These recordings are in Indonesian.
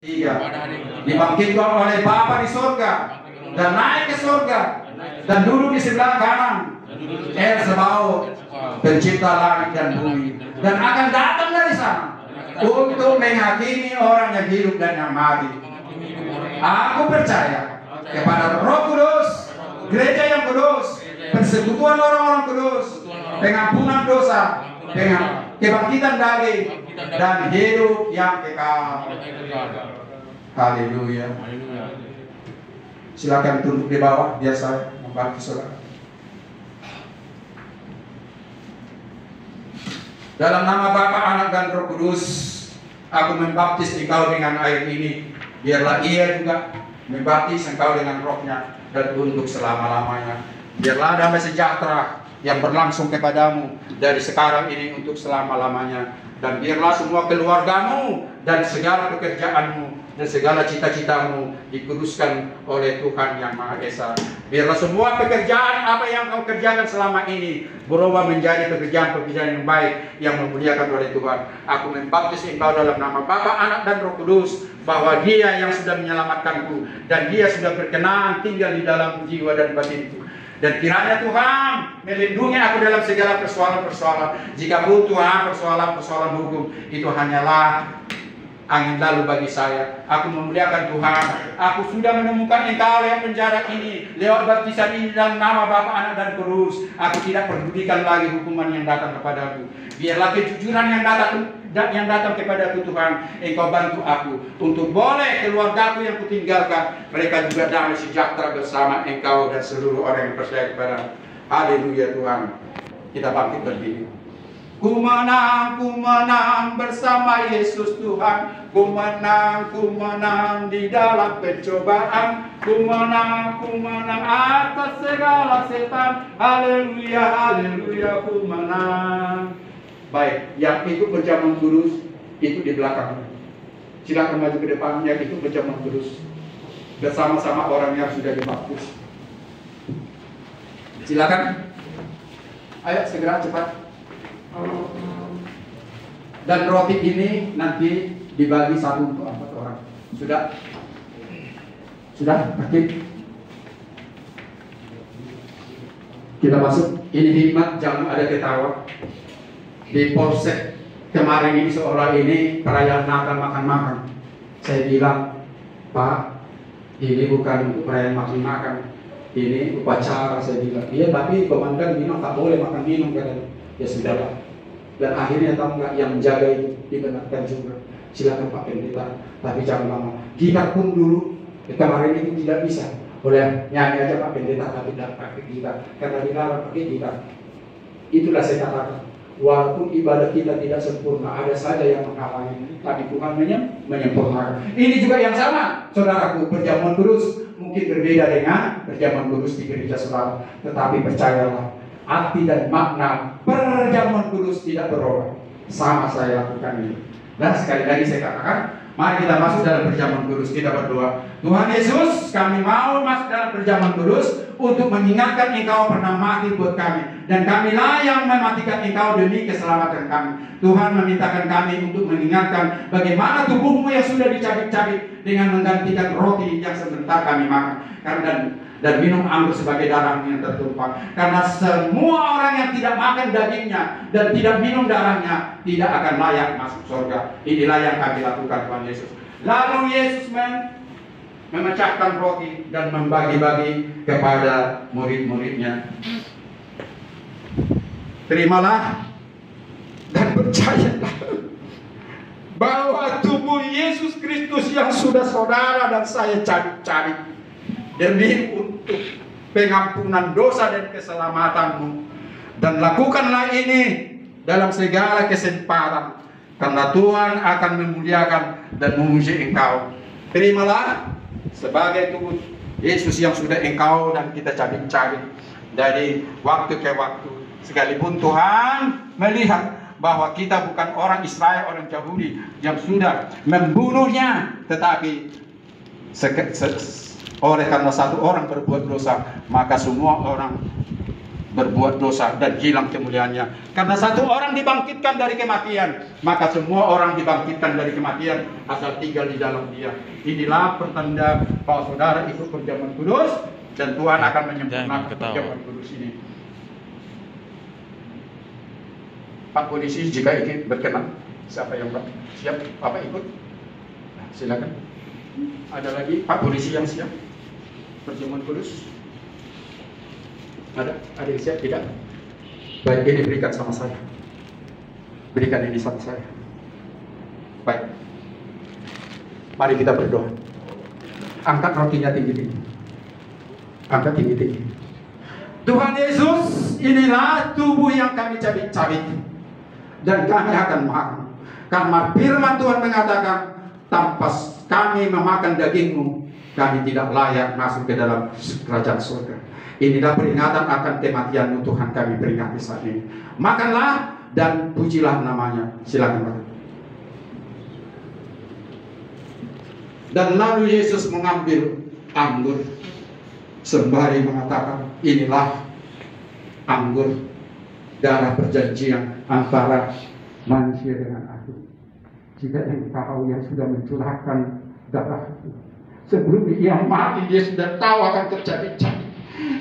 Tiga, dibangkitkan oleh Bapa di surga dan naik ke surga dan duduk di sebelah kanan El Sebaot, pencipta langit dan bumi, dan akan datang dari sana untuk menghakimi orang yang hidup dan yang mati. Aku percaya kepada Roh Kudus, gereja yang kudus, persekutuan orang-orang kudus, pengampunan dosa, dengan kebangkitan daging dan hidup yang kekal. Haleluya. Silakan tunduk di bawah biar saya membantu saudara. Dalam nama Bapa, Anak dan Roh Kudus, aku membaptis engkau dengan air ini. Biarlah ia juga membaptis engkau dengan rohnya dan untuk selama-lamanya. Biarlah damai sejahtera yang berlangsung kepadamu dari sekarang ini untuk selama-lamanya. Dan biarlah semua keluargamu dan segala pekerjaanmu dan segala cita-citamu dikuduskan oleh Tuhan Yang Maha Esa. Biarlah semua pekerjaan apa yang kau kerjakan selama ini berubah menjadi pekerjaan-pekerjaan yang baik yang memuliakan oleh Tuhan. Aku membaptis engkau dalam nama Bapa, Anak dan Roh Kudus, bahwa Dia yang sudah menyelamatkanku dan Dia sudah berkenan tinggal di dalam jiwa dan batinku. Dan kiranya Tuhan melindungi aku dalam segala persoalan-persoalan. Jika pun Tuhan persoalan-persoalan hukum itu hanyalah angin lalu bagi saya. Aku memuliakan Tuhan. Aku sudah menemukan engkau yang penjara ini lewat baptisan ini dalam nama Bapa, Anak dan Roh Kudus. Aku tidak pedulikan lagi hukuman yang datang kepadaku. Biarlah kejujuran yang datang kepadaku Tuhan, engkau bantu aku untuk boleh keluargaku yang kutinggalkan mereka juga damai sejahtera bersama engkau dan seluruh orang yang percaya kepada. Haleluya Tuhan. Kita bangkit berdiri. Ku menang bersama Yesus Tuhan. Ku menang di dalam pencobaan. Ku menang atas segala setan. Haleluya, haleluya, ku menang. Baik, yang ikut berjaman kudus itu di belakang. Silakan maju ke depan, yang ikut berjaman kudus bersama-sama orang yang sudah dibaptis. Silakan. Ayo segera cepat. Dan roti ini nanti dibagi satu untuk 4 orang. Sudah? Sudah? Aktif? Kita masuk. Ini hikmat, jangan ada ketawa. Di Polsek kemarin ini seolah ini perayaan Natal makan-makan. Saya bilang, Pak, ini bukan untuk perayaan makan-makan, ini upacara. Saya bilang, iya tapi komandan minum tak boleh makan minum kan. Ya sudah Pak. Dan akhirnya tahu nggak yang menjaga itu dibenarkan juga. Silakan Pak Pendeta, tapi jangan lama. Gitar pun dulu kemarin itu tidak bisa. Boleh nyanyi aja Pak Pendeta, tapi tidak pakai gitar karena dilarang pakai gitar. Itulah saya katakan. Walaupun ibadah kita tidak sempurna, ada saja yang menghalangi, tapi Tuhan menyempurnakan. Ini juga yang sama, saudaraku, perjamuan kudus mungkin berbeda dengan perjamuan kudus di gereja saudara, tetapi percayalah, arti dan makna perjamuan kudus tidak berubah. Sama saya lakukan ini. Dan sekali lagi saya katakan, mari kita masuk dalam perjamuan kudus. Kita berdoa. Tuhan Yesus, kami mau masuk dalam perjamuan kudus untuk mengingatkan Engkau pernah mati buat kami, dan kamilah yang mematikan Engkau demi keselamatan kami. Tuhan memintakan kami untuk mengingatkan bagaimana tubuhmu yang sudah dicabik-cabik dengan menggantikan roti yang sebentar kami makan dan minum anggur sebagai darahmu yang tertumpah. Karena semua orang yang tidak makan dagingnya dan tidak minum darahnya tidak akan layak masuk surga. Inilah yang kami lakukan Tuhan Yesus. Lalu Yesus memecahkan roti dan membagi-bagi kepada murid-muridnya. Terimalah dan percayalah bahwa tubuh Yesus Kristus yang sudah saudara dan saya cari-cari demi untuk pengampunan dosa dan keselamatanmu, dan lakukanlah ini dalam segala kesempatan, karena Tuhan akan memuliakan dan memuji engkau. Terimalah sebagai tubuh Yesus yang sudah engkau dan kita cari-cari dari waktu ke waktu, sekalipun Tuhan melihat bahwa kita bukan orang Israel, orang Yahudi yang sudah membunuhnya, tetapi oleh karena satu orang berbuat dosa, maka semua orang berbuat dosa dan hilang kemuliaannya. Karena satu orang dibangkitkan dari kematian, maka semua orang dibangkitkan dari kematian asal tinggal di dalam Dia. Inilah pertanda bahwa saudara ikut perjamuan kudus dan Tuhan akan menyempurnakan perjamuan kudus ini. Pak polisi jika ingin berkenan, siapa yang siap? Bapak ikut? Nah, silakan. Ada lagi Pak polisi yang siap perjamuan kudus? Ada yang siap? Tidak? Baik, ini berikan sama saya. Berikan ini sama saya. Baik. Mari kita berdoa. Angkat rotinya tinggi-tinggi. Angkat tinggi-tinggi. Tuhan Yesus, inilah tubuh yang kami cabik-cabik. Dan kami akan makan. Karena firman Tuhan mengatakan, tanpa kami memakan daging-Mu, kami tidak layak masuk ke dalam kerajaan surga. Inilah peringatan akan kematian-Mu Tuhan, kami peringati saat ini. Makanlah dan pujilah namanya. Silakan Pak. Dan lalu Yesus mengambil anggur sembari mengatakan, inilah anggur darah perjanjian antara manusia dengan aku. Jika engkau yang sudah mencurahkan darah itu, sebelum dia mati dia sudah tahu akan terjadi.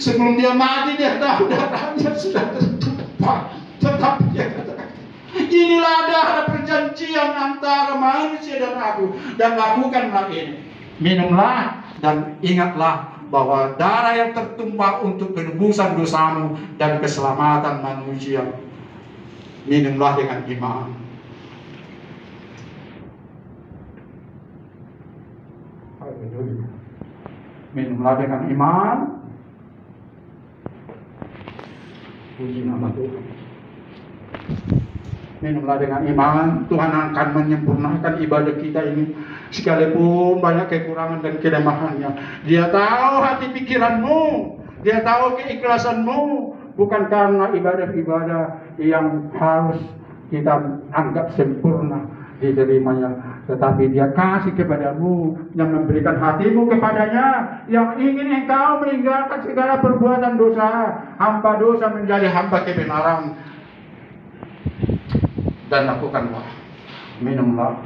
Sebelum dia mati dia tahu darahnya sudah tertumpah. Tetapi dia katakan, inilah darah perjanjian antara manusia dan aku, dan lakukanlah ini. Minumlah dan ingatlah bahwa darah yang tertumpah untuk penebusan dosamu dan keselamatan manusia. Minumlah dengan iman. Minumlah dengan iman. Puji nama Tuhan. Minumlah dengan iman. Tuhan akan menyempurnakan ibadah kita ini. Sekalipun banyak kekurangan dan kelemahannya, Dia tahu hati pikiranmu, Dia tahu keikhlasanmu. Bukan karena ibadah-ibadah yang harus kita anggap sempurna diterimanya, tetapi Dia kasih kepadamu, yang memberikan hatimu kepadanya, yang ingin engkau meninggalkan segala perbuatan dosa, hamba dosa menjadi hamba kebenaran. Dan lakukanlah, minumlah,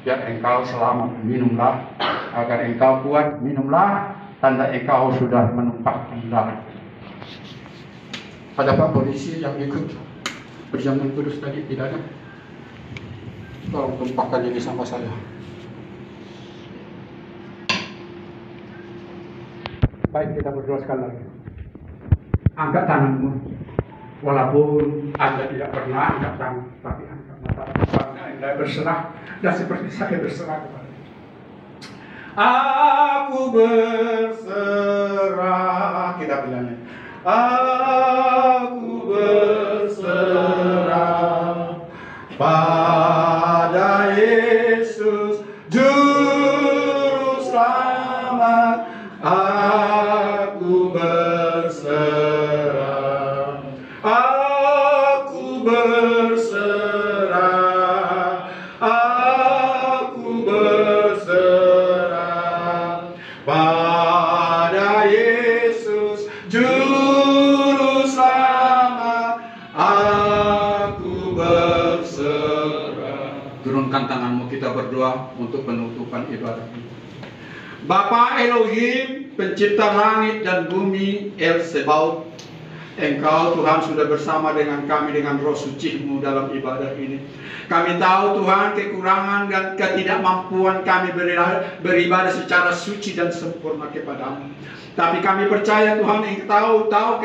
biar engkau selamat. Minumlah agar engkau kuat. Minumlah tanda engkau sudah menumpahkan darah. Ada Pak polisi yang ikut perjamuan kudus tadi? Tidak ada? Tolong tumpahkan ini sama saya. Baik, kita berdoa sekali lagi. Angkat tanganmu. Walaupun Anda tidak pernah angkat tangan, tapi angkat mata Anda berserah. Dan seperti saya berserah kepada aku berserah. Kita bilangnya, aku berserah pada Yesus Juru Selamat. Aku berserah. Aku berserah. Aku berserah pada Yesus Juru Selamat. Aku berserah. Turunkan tanganmu, kita berdoa untuk penutupan ibadah ini. Bapa Elohim, pencipta langit dan bumi, El Sebaot, Engkau Tuhan sudah bersama dengan kami dengan roh suci-Mu dalam ibadah ini. Kami tahu Tuhan kekurangan dan ketidakmampuan kami beribadah secara suci dan sempurna kepada-Mu. Tapi kami percaya Tuhan Engkau tahu